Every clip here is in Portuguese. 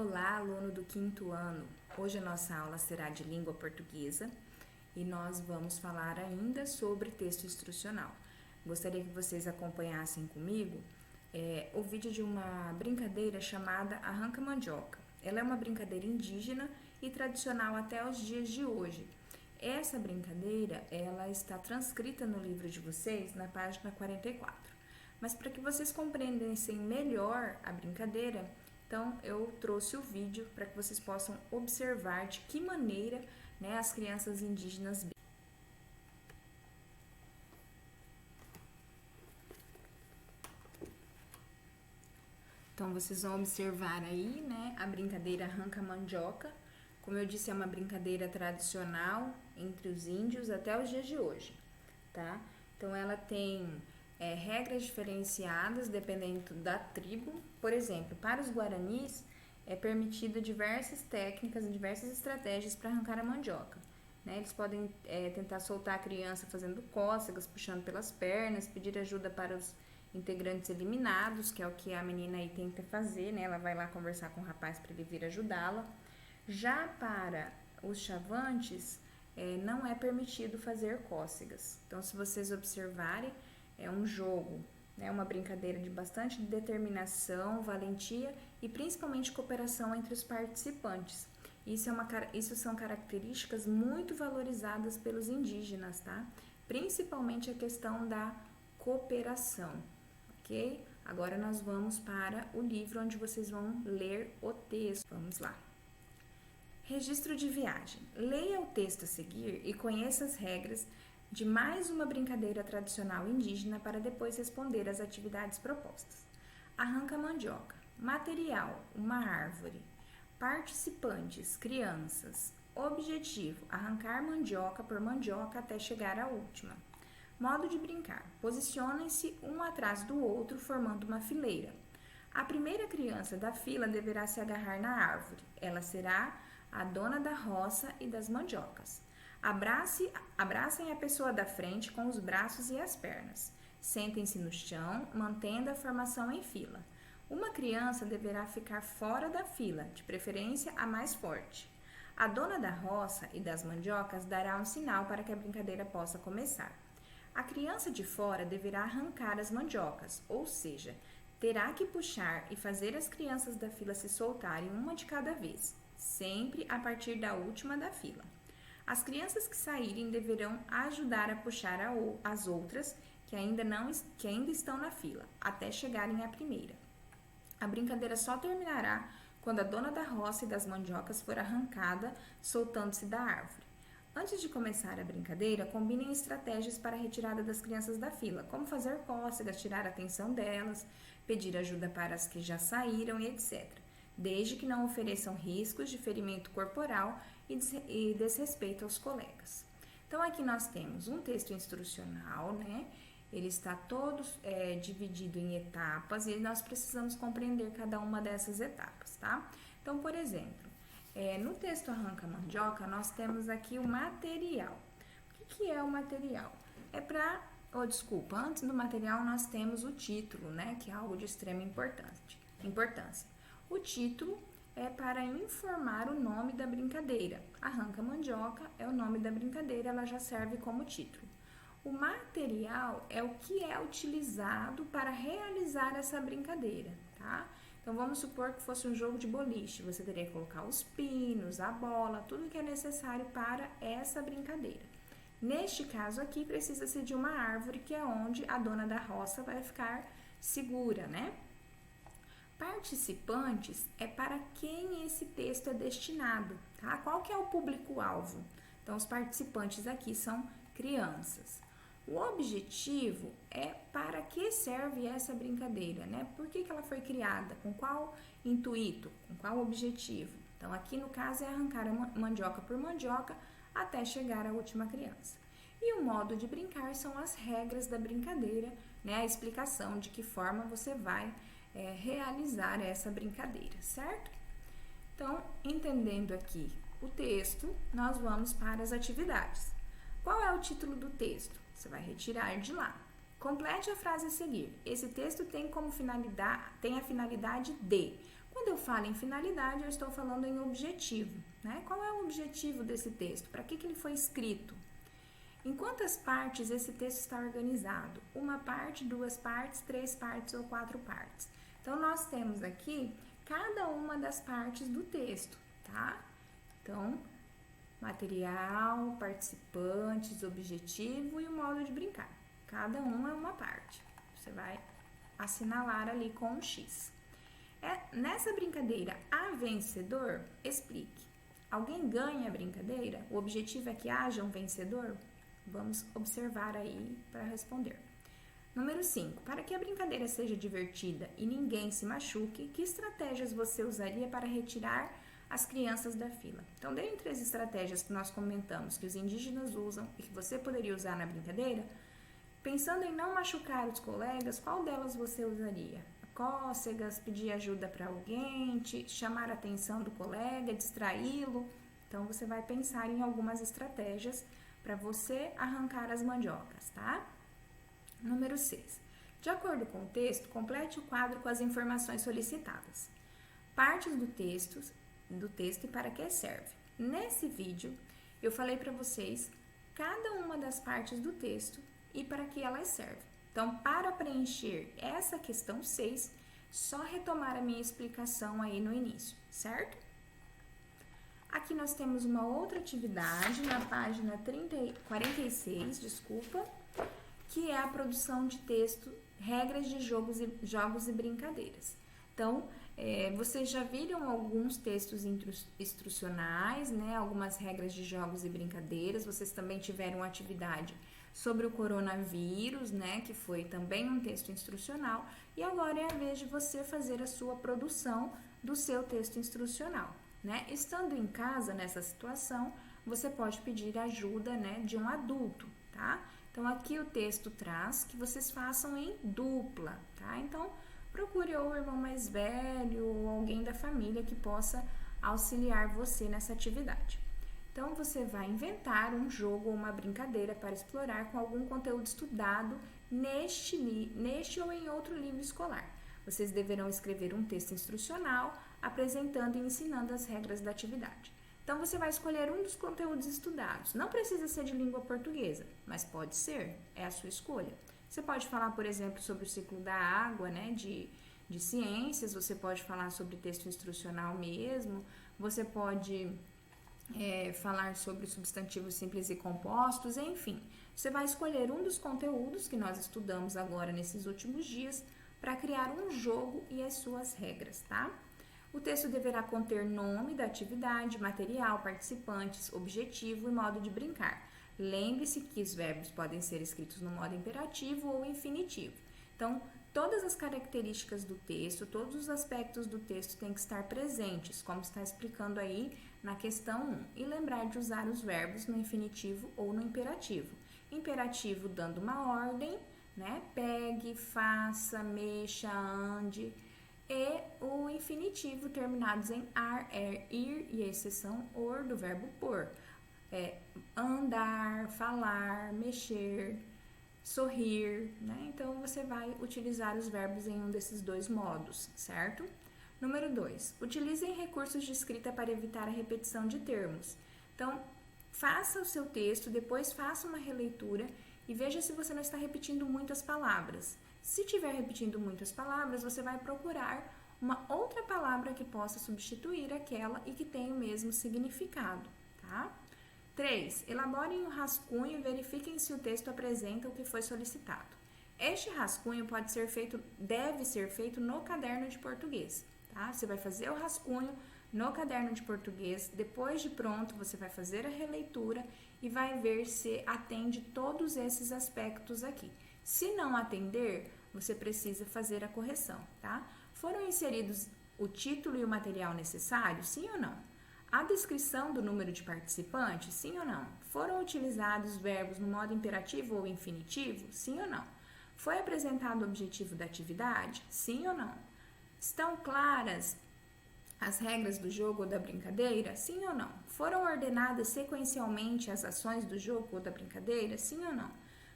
Olá, aluno do quinto ano! Hoje a nossa aula será de língua portuguesa e nós vamos falar ainda sobre texto instrucional. Gostaria que vocês acompanhassem comigo o vídeo de uma brincadeira chamada Arranca-Mandioca. Ela é uma brincadeira indígena e tradicional até os dias de hoje. Essa brincadeira, ela está transcrita no livro de vocês na página 44. Mas para que vocês compreendessem melhor a brincadeira, então eu trouxe o vídeo para que vocês possam observar de que maneira, as crianças indígenas brincam. Então vocês vão observar aí, a brincadeira Arranca-Mandioca. Como eu disse, é uma brincadeira tradicional entre os índios até os dias de hoje, tá? Então ela tem regras diferenciadas dependendo da tribo. Por exemplo, para os guaranis é permitido diversas técnicas e diversas estratégias para arrancar a mandioca. Eles podem tentar soltar a criança fazendo cócegas, puxando pelas pernas, pedir ajuda para os integrantes eliminados, que é o que a menina aí tenta fazer, Ela vai lá conversar com o rapaz para ele vir ajudá-la. Já para os chavantes, não é permitido fazer cócegas. Então, se vocês observarem, é um jogo, uma brincadeira de bastante determinação, valentia e principalmente cooperação entre os participantes. Isso são características muito valorizadas pelos indígenas, tá? Principalmente a questão da cooperação, ok? Agora nós vamos para o livro onde vocês vão ler o texto. Vamos lá. Registro de viagem. Leia o texto a seguir e conheça as regras de mais uma brincadeira tradicional indígena para depois responder às atividades propostas. Arranca-mandioca. Material: uma árvore. Participantes: crianças. Objetivo: arrancar mandioca por mandioca até chegar à última. Modo de brincar: posicionem-se um atrás do outro, formando uma fileira. A primeira criança da fila deverá se agarrar na árvore. Ela será a dona da roça e das mandiocas. Abracem a pessoa da frente com os braços e as pernas. Sentem-se no chão, mantendo a formação em fila. Uma criança deverá ficar fora da fila, de preferência a mais forte. A dona da roça e das mandiocas dará um sinal para que a brincadeira possa começar. A criança de fora deverá arrancar as mandiocas, ou seja, terá que puxar e fazer as crianças da fila se soltarem uma de cada vez, sempre a partir da última da fila. As crianças que saírem deverão ajudar a puxar as outras que ainda estão na fila, até chegarem à primeira. A brincadeira só terminará quando a dona da roça e das mandiocas for arrancada, soltando-se da árvore. Antes de começar a brincadeira, combinem estratégias para a retirada das crianças da fila, como fazer cócegas, tirar a atenção delas, pedir ajuda para as que já saíram e etc., desde que não ofereçam riscos de ferimento corporal e desrespeito aos colegas. Então, aqui nós temos um texto instrucional, Ele está todo dividido em etapas e nós precisamos compreender cada uma dessas etapas, tá? Então, por exemplo, no texto Arranca-Mandioca, nós temos aqui o material. O que é o material? Antes do material nós temos o título, que é algo de extrema importância. O título é para informar o nome da brincadeira. Arranca-Mandioca é o nome da brincadeira, ela já serve como título. O material é o que é utilizado para realizar essa brincadeira, tá? Então, vamos supor que fosse um jogo de boliche. Você teria que colocar os pinos, a bola, tudo que é necessário para essa brincadeira. Neste caso aqui, precisa-se de uma árvore, que é onde a dona da roça vai ficar segura, Participantes é para quem esse texto é destinado, tá? Qual que é o público-alvo? Então, os participantes aqui são crianças. O objetivo é para que serve essa brincadeira, Por que ela foi criada? Com qual intuito? Com qual objetivo? Então, aqui no caso é arrancar a mandioca por mandioca até chegar à última criança. E o modo de brincar são as regras da brincadeira, A explicação de que forma você vai realizar essa brincadeira, certo? Então, entendendo aqui o texto, nós vamos para as atividades. Qual é o título do texto? Você vai retirar de lá. Complete a frase a seguir. Esse texto tem a finalidade de. Quando eu falo em finalidade, eu estou falando em objetivo, né? Qual é o objetivo desse texto? Para que ele foi escrito? Em quantas partes esse texto está organizado? Uma parte, duas partes, três partes ou quatro partes? Então, nós temos aqui cada uma das partes do texto, tá? Então, material, participantes, objetivo e o modo de brincar. Cada um é uma parte. Você vai assinalar ali com um X. Nessa brincadeira, há vencedor? Explique. Alguém ganha a brincadeira? O objetivo é que haja um vencedor? Vamos observar aí para responder. Número 5. Para que a brincadeira seja divertida e ninguém se machuque, que estratégias você usaria para retirar as crianças da fila? Então, dentre as estratégias que nós comentamos que os indígenas usam e que você poderia usar na brincadeira, pensando em não machucar os colegas, qual delas você usaria? Cócegas, pedir ajuda para alguém, chamar a atenção do colega, distraí-lo. Então, você vai pensar em algumas estratégias para você arrancar as mandiocas, tá? Número 6. De acordo com o texto, complete o quadro com as informações solicitadas. Partes do texto e para que serve. Nesse vídeo, eu falei para vocês cada uma das partes do texto e para que elas servem. Então, para preencher essa questão 6, só retomar a minha explicação aí no início, certo? Aqui nós temos uma outra atividade na página 46, que é a produção de texto, regras de jogos e brincadeiras. Então, vocês já viram alguns textos instrucionais, né? Algumas regras de jogos e brincadeiras. Vocês também tiveram atividade sobre o coronavírus, né? Que foi também um texto instrucional. E agora é a vez de você fazer a sua produção do seu texto instrucional, né? Estando em casa nessa situação, você pode pedir ajuda, né, de um adulto, tá? Então, aqui o texto traz que vocês façam em dupla, tá? Então, procure ou o irmão mais velho ou alguém da família que possa auxiliar você nessa atividade. Então, você vai inventar um jogo ou uma brincadeira para explorar com algum conteúdo estudado neste ou em outro livro escolar. Vocês deverão escrever um texto instrucional apresentando e ensinando as regras da atividade. Então, você vai escolher um dos conteúdos estudados. Não precisa ser de língua portuguesa, mas pode ser, é a sua escolha. Você pode falar, por exemplo, sobre o ciclo da água, né, de ciências, você pode falar sobre texto instrucional mesmo, você pode falar sobre substantivos simples e compostos, enfim. Você vai escolher um dos conteúdos que nós estudamos agora nesses últimos dias para criar um jogo e as suas regras, tá? O texto deverá conter nome da atividade, material, participantes, objetivo e modo de brincar. Lembre-se que os verbos podem ser escritos no modo imperativo ou infinitivo. Então, todas as características do texto, todos os aspectos do texto têm que estar presentes, como está explicando aí na questão 1. E lembrar de usar os verbos no infinitivo ou no imperativo. Imperativo dando uma ordem, né? Pegue, faça, mexa, ande. E o infinitivo terminados em ar, ir e a exceção or do verbo por. Andar, falar, mexer, sorrir, né? Então, você vai utilizar os verbos em um desses dois modos, certo? Número 2. Utilizem recursos de escrita para evitar a repetição de termos. Então, faça o seu texto, depois faça uma releitura e veja se você não está repetindo muitas palavras. Se estiver repetindo muitas palavras, você vai procurar uma outra palavra que possa substituir aquela e que tenha o mesmo significado, tá? 3. Elaborem um rascunho e verifiquem se o texto apresenta o que foi solicitado. Este rascunho deve ser feito no caderno de português, tá? Você vai fazer o rascunho no caderno de português, depois de pronto você vai fazer a releitura e vai ver se atende todos esses aspectos aqui. Se não atender, você precisa fazer a correção, tá? Foram inseridos o título e o material necessário, sim ou não? A descrição do número de participantes, sim ou não? Foram utilizados verbos no modo imperativo ou infinitivo, sim ou não? Foi apresentado o objetivo da atividade, sim ou não? Estão claras as regras do jogo ou da brincadeira, sim ou não? Foram ordenadas sequencialmente as ações do jogo ou da brincadeira, sim ou não?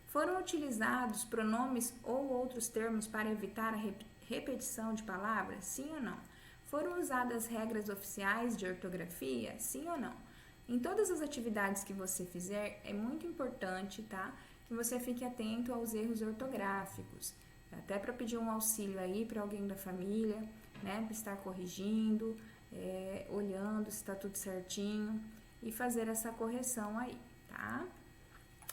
Foram utilizados pronomes ou outros termos para evitar a repetição de palavras, sim ou não? Foram usadas regras oficiais de ortografia? Sim ou não? Em todas as atividades que você fizer, é muito importante, tá? Que você fique atento aos erros ortográficos. Até para pedir um auxílio aí para alguém da família, né? Para estar corrigindo, olhando se está tudo certinho e fazer essa correção aí, tá?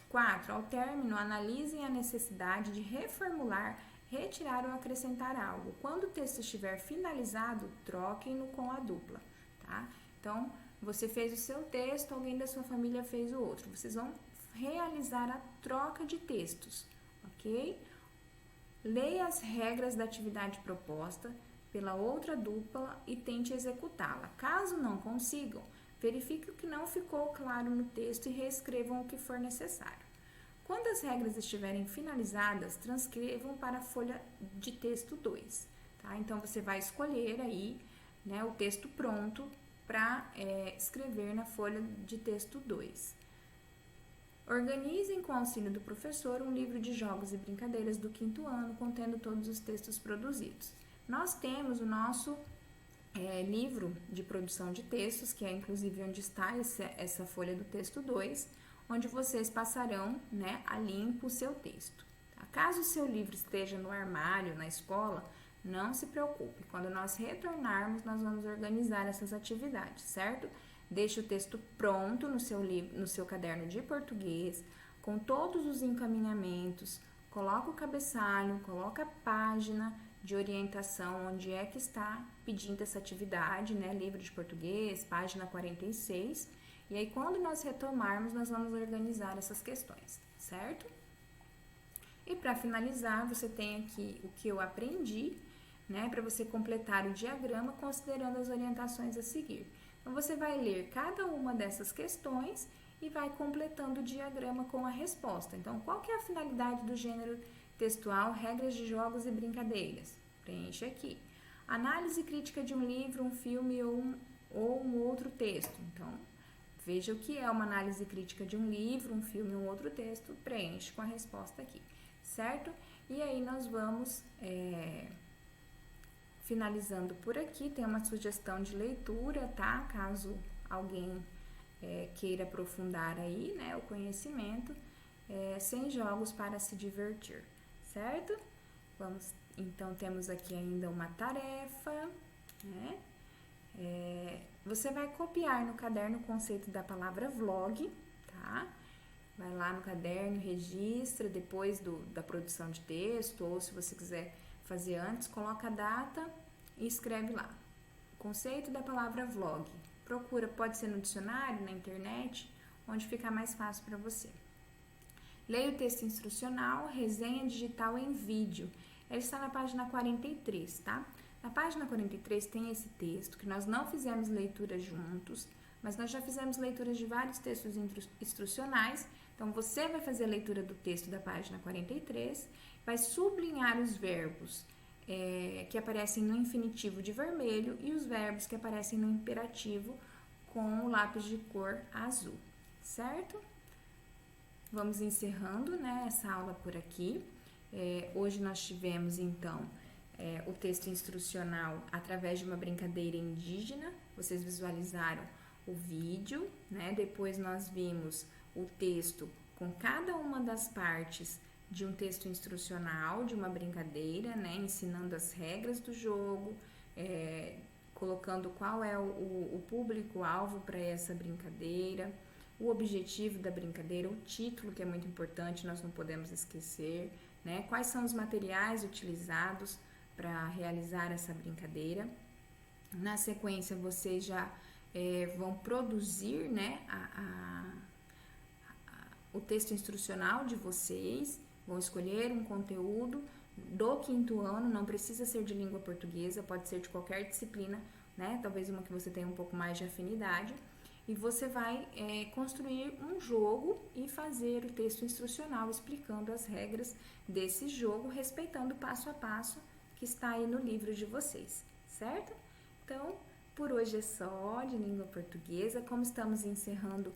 4. Ao término, analisem a necessidade de reformular, retirar ou acrescentar algo. Quando o texto estiver finalizado, troquem-no com a dupla, tá? Então, você fez o seu texto, alguém da sua família fez o outro. Vocês vão realizar a troca de textos, ok? Leia as regras da atividade proposta pela outra dupla e tente executá-la. Caso não consigam, verifique o que não ficou claro no texto e reescrevam o que for necessário. Quando as regras estiverem finalizadas, transcrevam para a folha de texto 2. Tá? Então, você vai escolher aí, né, o texto pronto para escrever na folha de texto 2. Organizem com o auxílio do professor um livro de jogos e brincadeiras do 5º ano, contendo todos os textos produzidos. Nós temos o nosso livro de produção de textos, que é inclusive onde está essa folha do texto 2, onde vocês passarão, né, a limpo o seu texto. Tá? Caso o seu livro esteja no armário, na escola, não se preocupe. Quando nós retornarmos, nós vamos organizar essas atividades, certo? Deixe o texto pronto no seu caderno de português, com todos os encaminhamentos, coloca o cabeçalho, coloca a página de orientação, onde é que está pedindo essa atividade, né? Livro de português, página 46. E aí, quando nós retomarmos, nós vamos organizar essas questões, certo? E para finalizar, você tem aqui o que eu aprendi, né? Para você completar o diagrama, considerando as orientações a seguir. Então, você vai ler cada uma dessas questões e vai completando o diagrama com a resposta. Então, qual que é a finalidade do gênero textual, regras de jogos e brincadeiras? Preenche aqui. Análise crítica de um livro, um filme ou um outro texto. Então, veja o que é uma análise crítica de um livro, um filme ou um outro texto, preenche com a resposta aqui, certo? E aí nós vamos finalizando por aqui. Tem uma sugestão de leitura, tá? Caso alguém queira aprofundar aí, né, o conhecimento, sem jogos para se divertir, certo? Então, temos aqui ainda uma tarefa, né? Você vai copiar no caderno o conceito da palavra vlog, tá? Vai lá no caderno, registra depois da produção de texto, ou se você quiser fazer antes, coloca a data e escreve lá. Conceito da palavra vlog. Procura, pode ser no dicionário, na internet, onde ficar mais fácil para você. Leia o texto instrucional, resenha digital em vídeo. Ele está na página 43, tá? Na página 43 tem esse texto, que nós não fizemos leitura juntos, mas nós já fizemos leituras de vários textos instrucionais. Então, você vai fazer a leitura do texto da página 43, vai sublinhar os verbos que aparecem no infinitivo de vermelho e os verbos que aparecem no imperativo com o lápis de cor azul, certo? Vamos encerrando, né, essa aula por aqui. Hoje nós tivemos, então, o texto instrucional através de uma brincadeira indígena. Vocês visualizaram o vídeo, né? Depois nós vimos o texto com cada uma das partes de um texto instrucional, de uma brincadeira, né? Ensinando as regras do jogo, colocando qual é o público-alvo para essa brincadeira, o objetivo da brincadeira, o título, que é muito importante, nós não podemos esquecer, né? Quais são os materiais utilizados para realizar essa brincadeira. Na sequência, vocês já vão produzir, né, o texto instrucional de vocês, vão escolher um conteúdo do 5º ano, não precisa ser de língua portuguesa, pode ser de qualquer disciplina, né, talvez uma que você tenha um pouco mais de afinidade, e você vai construir um jogo e fazer o texto instrucional explicando as regras desse jogo, respeitando passo a passo que está aí no livro de vocês, certo? Então, por hoje é só de língua portuguesa. Como estamos encerrando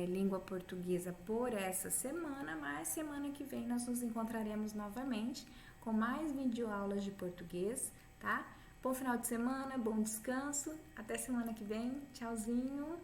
língua portuguesa por essa semana, mas semana que vem nós nos encontraremos novamente com mais videoaulas de português, tá? Bom final de semana, bom descanso. Até semana que vem. Tchauzinho.